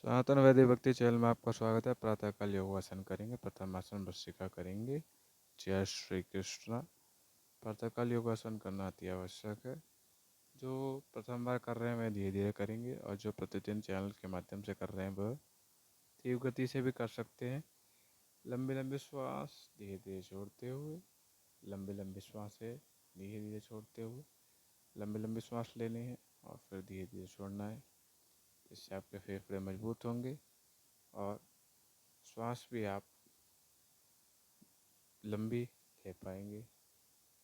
सनातन वैदिक भक्ति चैनल में आपका स्वागत है। प्रातःकाल योगासन करेंगे। प्रथम आसन भस्त्रिका करेंगे। जय श्री कृष्ण। प्रातःकाल योगासन करना अति आवश्यक है। जो प्रथम बार कर रहे हैं वह धीरे धीरे करेंगे, और जो प्रतिदिन चैनल के माध्यम से कर रहे हैं वह तीव्र गति से भी कर सकते हैं। लंबे लंबे श्वास धीरे धीरे छोड़ते हुए, लंबे लंबे श्वास है धीरे धीरे छोड़ते हुए, लंबे लंबे श्वास लेने हैं और फिर धीरे धीरे छोड़ना है। इससे आपके फेफड़े मजबूत होंगे और श्वास भी आप लंबी ले पाएंगे,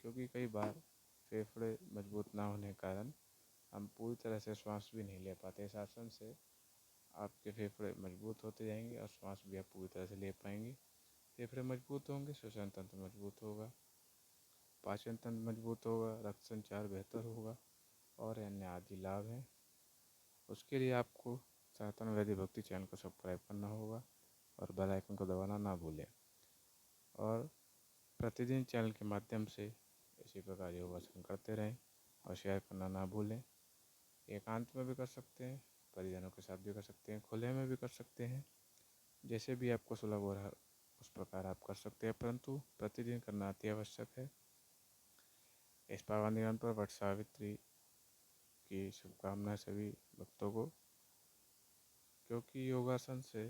क्योंकि कई बार फेफड़े मजबूत ना होने के कारण हम पूरी तरह से श्वास भी नहीं ले पाते। इस आसन से आपके फेफड़े मजबूत होते जाएंगे और श्वास भी आप पूरी तरह से ले पाएंगे। फेफड़े मजबूत होंगे, श्वसन तंत्र मजबूत होगा, पाचन तंत्र मजबूत होगा, रक्त संचार बेहतर होगा और अन्य आदि लाभ हैं। उसके लिए आपको सनातन वैदिक भक्ति चैनल को सब्सक्राइब करना होगा और बेल आइकन को दबाना ना भूलें। और प्रतिदिन चैनल के माध्यम से इसी प्रकार योगासन करते रहें और शेयर करना ना भूलें। एकांत में भी कर सकते हैं, परिजनों के साथ भी कर सकते हैं, खुले में भी कर सकते हैं, जैसे भी आपको सुलभ हो रहा है उस प्रकार आप कर सकते हैं, परंतु प्रतिदिन करना अति आवश्यक है। इस पावन दिन पर वट सावित्री की शुभकामनाएं सभी भक्तों को, क्योंकि योगासन से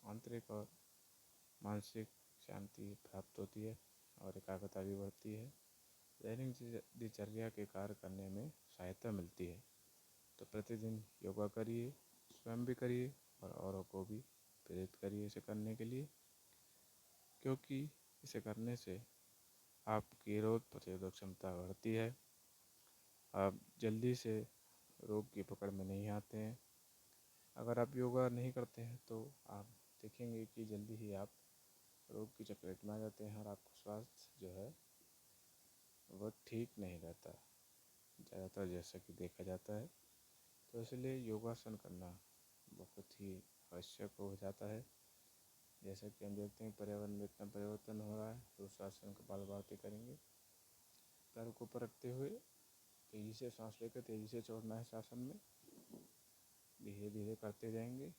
आंतरिक और मानसिक शांति प्राप्त होती है और एकाग्रता भी बढ़ती है। दैनिक दिनचर्या के कार्य करने में सहायता मिलती है। तो प्रतिदिन योगा करिए, स्वयं भी करिए और औरों को भी प्रेरित करिए इसे करने के लिए, क्योंकि इसे करने से आपकी रोग प्रतिरोधक क्षमता बढ़ती है। आप जल्दी से रोग की पकड़ में नहीं आते हैं। अगर आप योगा नहीं करते हैं तो आप देखेंगे कि जल्दी ही आप रोग की चपेट में आ जाते हैं और आपका स्वास्थ्य जो है वह ठीक नहीं रहता ज़्यादातर, जैसा कि देखा जाता है। तो इसलिए योगासन करना बहुत ही आवश्यक हो जाता है। जैसा कि हम देखते हैं पर्यावरण में इतना परिवर्तन हो रहा है, तो उस आसन को बाल बातें करेंगे। पैरों को ऊपर रखते हुए तेज़ी से सांस लेकर तेज़ी से छोड़ना है। आसन में धीरे धीरे करते जाएंगे,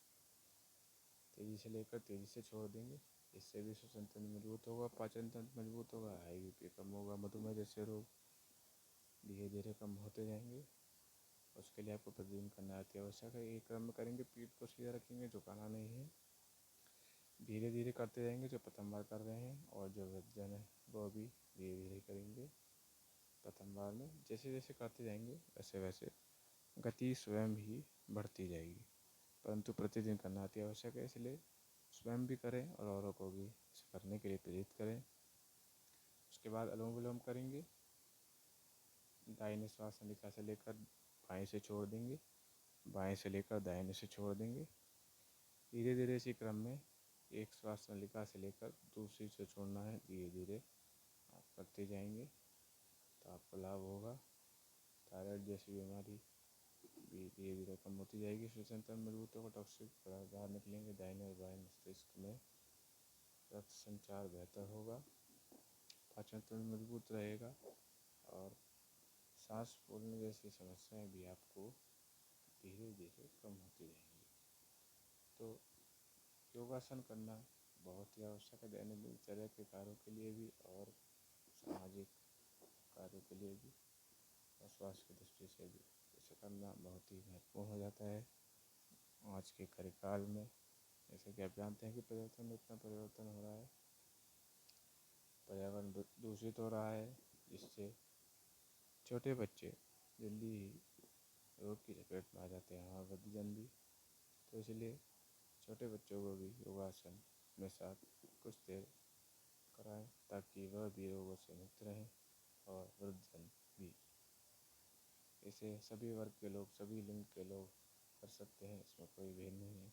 तेज़ी से लेकर तेज़ी से छोड़ देंगे। इससे भी श्वसन तंत्र मजबूत होगा, पाचन तंत्र मजबूत होगा, हाई बीपी कम होगा, मधुमेह जैसे रोग धीरे धीरे कम होते जाएंगे। उसके लिए आपको प्रतिदिन करना अति आवश्यक है। एक क्रम में करेंगे, पीठ को सीधा रखेंगे, झुकाना नहीं है। धीरे धीरे करते जाएंगे जो प्रथम बार कर रहे हैं, और जो वृद्धजन है वो भी धीरे धीरे करेंगे। प्रथम बार में जैसे जैसे करते जाएंगे वैसे वैसे गति स्वयं ही बढ़ती जाएगी, परंतु प्रतिदिन करना अति आवश्यक है। इसलिए स्वयं भी करें और औरों को भी इसे करने के लिए प्रेरित करें। उसके बाद अनुलोम विलोम करेंगे। दाहिने श्वास नलिका से लेकर बाएं से छोड़ देंगे, बाएं से लेकर दाहिने से छोड़ देंगे। धीरे धीरे इसी क्रम में एक श्वास नलिका से लेकर दूसरी से छोड़ना है। धीरे धीरे आप करते जाएंगे तो आपको लाभ होगा। थायराइड जैसी बीमारी भी धीरे धीरे कम होती जाएगी। श्वसन तंत्र मजबूत होगा, टॉक्सिक पदार्थ बाहर निकलेंगे। दाहिने और बाएं मस्तिष्क में रक्त संचार बेहतर होगा, पाचन तंत्र मजबूत रहेगा और सांस फूलने जैसी समस्याएं भी आपको धीरे धीरे कम होती रहेंगी। तो योगासन करना बहुत ही आवश्यक है, दैनिक दिनचर्या के कार्यों के लिए भी और सामाजिक कार्यों के लिए भी और स्वास्थ्य की दृष्टि से भी इसे करना बहुत ही महत्वपूर्ण हो जाता है आज के कार्यकाल में। जैसे कि आप जानते हैं कि परिवर्तन में इतना परिवर्तन हो रहा है, पर्यावरण दूषित हो रहा है, जिससे छोटे बच्चे जल्दी ही रोग की चपेट में आ जाते हैं और वृद्धजन भी। तो इसलिए छोटे बच्चों को भी योगासन में साथ कुछ देर कराएं, ताकि वह भी रोगों से मुक्त रहें और वृद्धजन भी। इसे सभी वर्ग के लोग, सभी लिंग के लोग कर सकते हैं, इसमें कोई भेद नहीं है,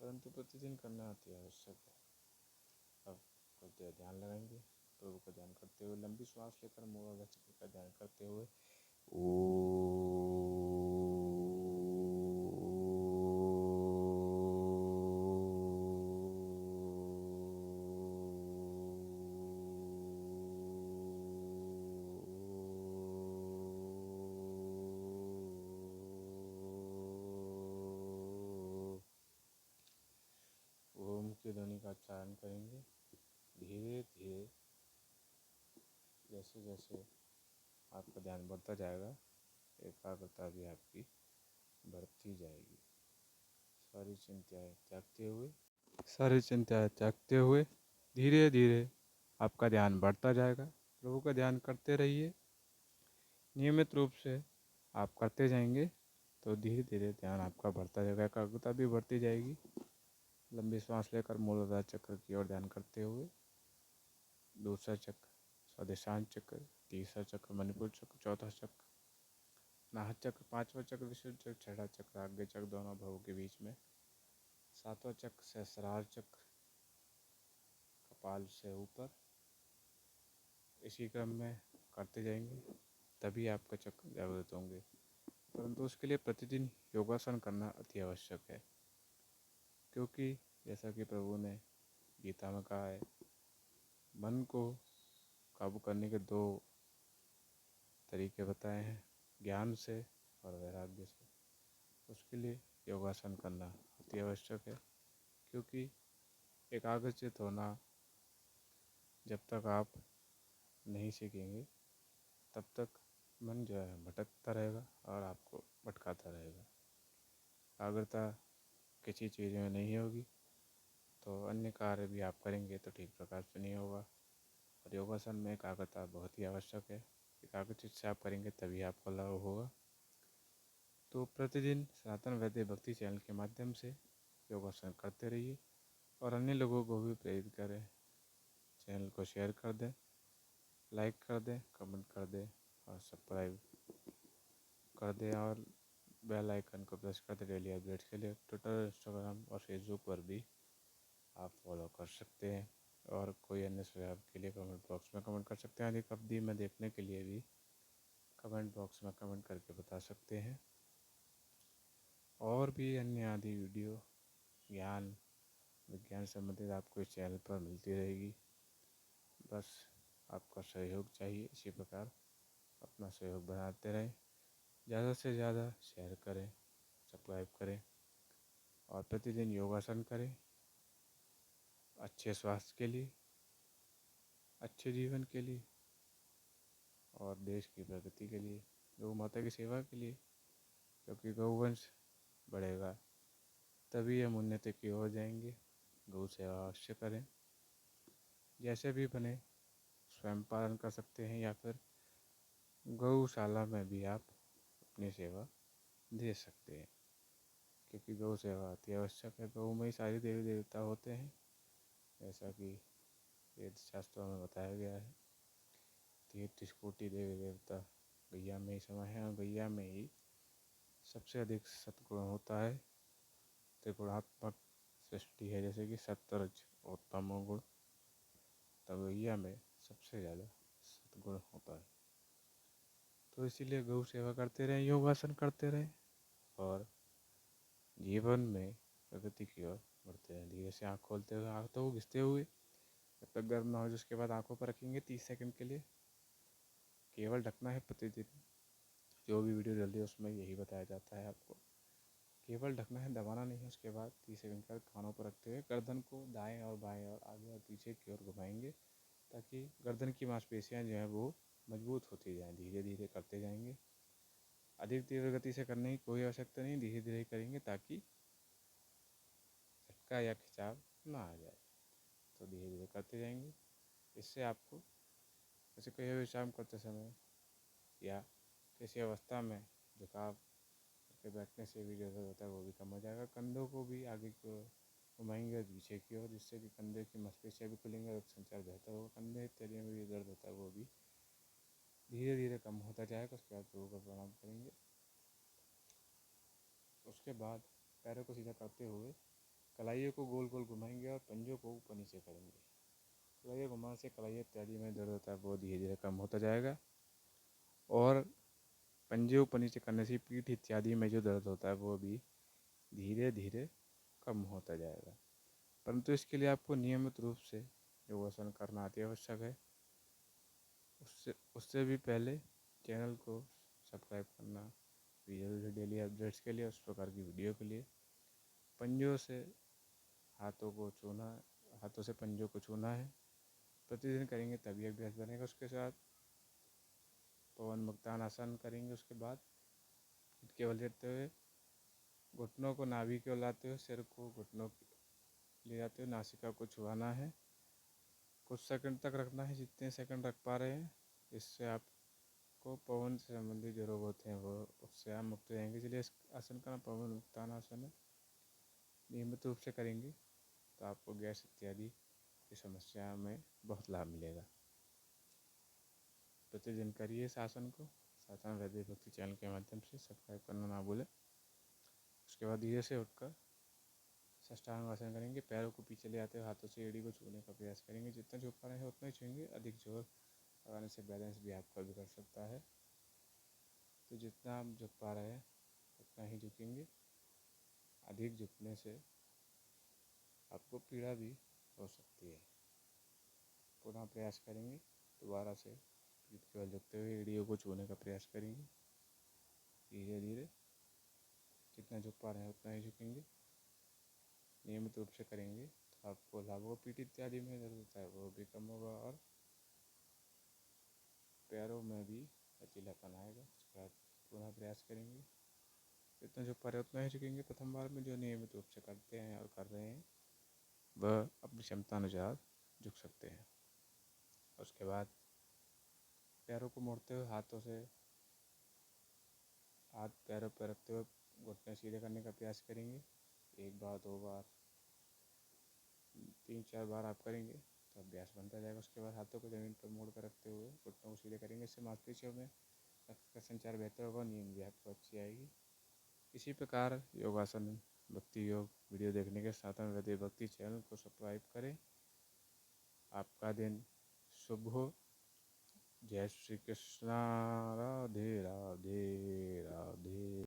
परंतु प्रतिदिन करना अति आवश्यक है। अब कुछ देर ध्यान लगाएंगे, प्रभु का ध्यान करते हुए लंबी श्वास लेकर मूलाधार चक्र का ध्यान करते हुए का उच्चारण करेंगे। धीरे धीरे जैसे जैसे आपका ध्यान बढ़ता जाएगा, एकाग्रता भी आपकी बढ़ती जाएगी। सारी चिंताएं त्यागते हुए धीरे धीरे आपका ध्यान बढ़ता जाएगा। प्रभु का ध्यान करते रहिए। नियमित रूप से आप करते जाएंगे तो धीरे धीरे ध्यान आपका बढ़ता जाएगा, एकाग्रता भी बढ़ती जाएगी। लंबी सांस लेकर मूलाधार चक्र की ओर ध्यान करते हुए दूसरा चक्र स्वादिष्ठान चक्र, तीसरा चक्र मणिपुर चक्र, चौथा चक्र नाहक चक्र, पांचवा चक्र विशुद्ध चक्र, छठा चक्र आज्ञा चक्र दोनों भवों के बीच में, सातवां चक्र सहस्रार चक्र कपाल से ऊपर। इसी क्रम में करते जाएंगे तभी आपका चक्र जागृत होंगे। परंतु उसके लिए प्रतिदिन योगासन करना अति आवश्यक है, क्योंकि जैसा कि प्रभु ने गीता में कहा है, मन को काबू करने के दो तरीके बताए हैं, ज्ञान से और वैराग्य से। उसके लिए योगासन करना अति आवश्यक है, क्योंकि एकाग्रचित होना जब तक आप नहीं सीखेंगे तब तक मन जो है भटकता रहेगा और आपको भटकाता रहेगा। एकाग्रता किसी चीज़ में नहीं होगी तो अन्य कार्य भी आप करेंगे तो ठीक प्रकार से नहीं होगा। और योगासन में एकाग्रता बहुत ही आवश्यक है। एकाग्रचित से आप करेंगे तभी आपको लाभ होगा। तो प्रतिदिन सनातन वैद्य भक्ति चैनल के माध्यम से योगासन करते रहिए और अन्य लोगों को भी प्रेरित करें। चैनल को शेयर कर दें, लाइक कर दें, कमेंट कर दें और सब्सक्राइब कर दें और बेल आइकन को प्रेस कर दें डेली अपडेट्स के लिए। ट्विटर, इंस्टाग्राम और फेसबुक पर भी आप फॉलो कर सकते हैं। और कोई अन्य सुझाव के लिए कमेंट बॉक्स में कमेंट कर सकते हैं। अधिक अवधि में देखने के लिए भी कमेंट बॉक्स में कमेंट करके बता सकते हैं। और भी अन्य आदि वीडियो ज्ञान विज्ञान संबंधित आपको इस चैनल पर मिलती रहेगी। बस आपका सहयोग चाहिए। इसी प्रकार अपना सहयोग बनाते रहें, ज़्यादा से ज़्यादा शेयर करें, सब्सक्राइब करें और प्रतिदिन योगासन करें। अच्छे स्वास्थ्य के लिए, अच्छे जीवन के लिए और देश की प्रगति के लिए, गौ माता की सेवा के लिए, क्योंकि गौवंश बढ़ेगा तभी हम उन्नति की ओर जाएंगे। गौ सेवा अवश्य करें, जैसे भी बने स्वयं पालन कर सकते हैं या फिर गौशाला में भी आप अपनी सेवा दे सकते हैं, क्योंकि गौ सेवा अति आवश्यक है। गौ में ही सारे देवी देवता होते हैं, जैसा कि वेद शास्त्रों में बताया गया है। 33 कोटि देवी देवता गैया में ही समय है और गैया में ही सबसे अधिक सद्गुण होता है। त्रिगुणात्मक सृष्टि है, जैसे कि सत्वरज और तमोगुण, तब गैया में सबसे ज़्यादा सद्गुण होता है। तो इसीलिए गौ सेवा करते रहें, योगासन करते रहें और जीवन में प्रगति की ओर बढ़ते रहें। धीरे से आँख खोलते हुए, आँख तो घिसते हुए, जब तक गर्म ना हो जाए उसके बाद आँखों पर रखेंगे 30 सेकंड के लिए। केवल ढकना है प्रतिदिन। जो भी वीडियो डली है उसमें यही बताया जाता है आपको। केवल ढकना है, दबाना नहीं है। उसके बाद 30 सेकंड का कानों पर रखते हुए गर्दन को दाएं और बाएं और आगे और पीछे की ओर घुमाएंगे, ताकि गर्दन की मांसपेशियां जो हैं वो मजबूत होती जाएं। धीरे धीरे करते जाएंगे। अधिक तीव्र गति से करने की कोई आवश्यकता नहीं, धीरे धीरे करेंगे ताकि झटका या खिंचाव ना आ जाए। तो धीरे धीरे करते जाएंगे। इससे आपको जैसे कहीं विश्राम करते समय या किसी अवस्था में झुकाव के बैठने से भी जो दर्द होता है वो भी कम हो जाएगा। कंधों को भी आगे की ओर घुमाएंगे और पीछे की ओर, जिससे कि कंधे की मांसपेशियां भी खुलेंगे और संचार बेहतर होगा। कंधे इत्यादि में भी दर्द होता है वो भी धीरे धीरे कम होता जाएगा। उसके बाद प्रभु का प्रणाम करेंगे। उसके बाद पैरों को सीधा करते हुए कलाइयों को गोल गोल घुमाएंगे और पंजों को ऊपर नीचे करेंगे। कलाइयाँ घुमाने से कलाई इत्यादि में दर्द होता है वो धीरे धीरे कम होता जाएगा। और पंजे ऊपर नीचे करने से पीठ इत्यादि में जो दर्द होता है वो भी धीरे धीरे कम होता जाएगा। परंतु इसके लिए आपको नियमित रूप से योगासन करना अति आवश्यक है। उससे भी पहले चैनल को सब्सक्राइब करना भी जरूरी है डेली अपडेट्स के लिए, उस प्रकार की वीडियो के लिए। पंजों से हाथों को छूना, हाथों से पंजों को छूना है। प्रतिदिन करेंगे तभी अभ्यास बनेगा। उसके साथ पवन मुक्तान आसन करेंगे। उसके बाद पीठ के बल लेटते हुए घुटनों को नाभि की ओर लाते हुए सिर को घुटनों ले जाते हुए नासिका को छुआना है। कुछ सेकंड तक रखना है, जितने सेकंड रख पा रहे हैं। इससे आपको पवन से संबंधित जो रोग होते हैं वो उससे आप मुक्त रहेंगे। इसलिए इस आसन का नाम पवन मुक्तान आसन है। नियमित रूप से करेंगे तो आपको गैस इत्यादि की समस्या में बहुत लाभ मिलेगा। प्रतिदिन करिए इस आसन को। साधना वैद्य भक्ति चैनल के माध्यम से सब्सक्राइब करना ना भूलें। उसके बाद धीरे से उठकर साष्टांग आसन करेंगे। पैरों को पीछे ले आते हुए हाथों से एड़ी को छूने का प्रयास करेंगे। जितना झुक पा रहे हैं उतना ही छूएंगे। अधिक जोर लगाने से बैलेंस भी आपका बिगड़ सकता है, तो जितना आप झुक पा रहे हैं उतना ही झुकेंगे। अधिक झुकने से आपको पीड़ा भी हो सकती है। पुनः प्रयास करेंगे। दोबारा से पीठ के बल झुकते हुए एड़ियों को छूने का प्रयास करेंगे। धीरे धीरे जितना झुक पा रहे हैं उतना ही झुकेंगे। नियमित रूप से करेंगे तो आपको लाभ होगा। पीठ इत्यादि में दर्द होता है वो भी कम होगा और पैरों में भी लचीलापन आएगा। उसके बाद पुनः प्रयास करेंगे। जितना झुक पा रहे हैं उतना ही झुकेंगे। प्रथम बार में जो नियमित रूप से करते हैं और कर रहे हैं वह अपनी क्षमता अनुसार झुक सकते हैं। उसके बाद पैरों को मोड़ते हुए हाथों से हाथ पैरों पर रखते हुए घुटने सीधे करने का प्रयास करेंगे। 1 बार 2 बार 3-4 बार आप करेंगे तो अभ्यास बनता जाएगा। उसके बाद हाथों को ज़मीन पर मोड़ कर रखते हुए घुटनों को सीधे करेंगे। इससे मांसपेशियों में रक्त का संचार बेहतर होगा। नींद भी आपको अच्छी आएगी। इसी प्रकार योगासन भक्ति योग वीडियो देखने के साथ में वैद्य भक्ति चैनल को सब्सक्राइब करें। आपका दिन शुभ हो। जय श्री कृष्णा। राधे राधे राधे।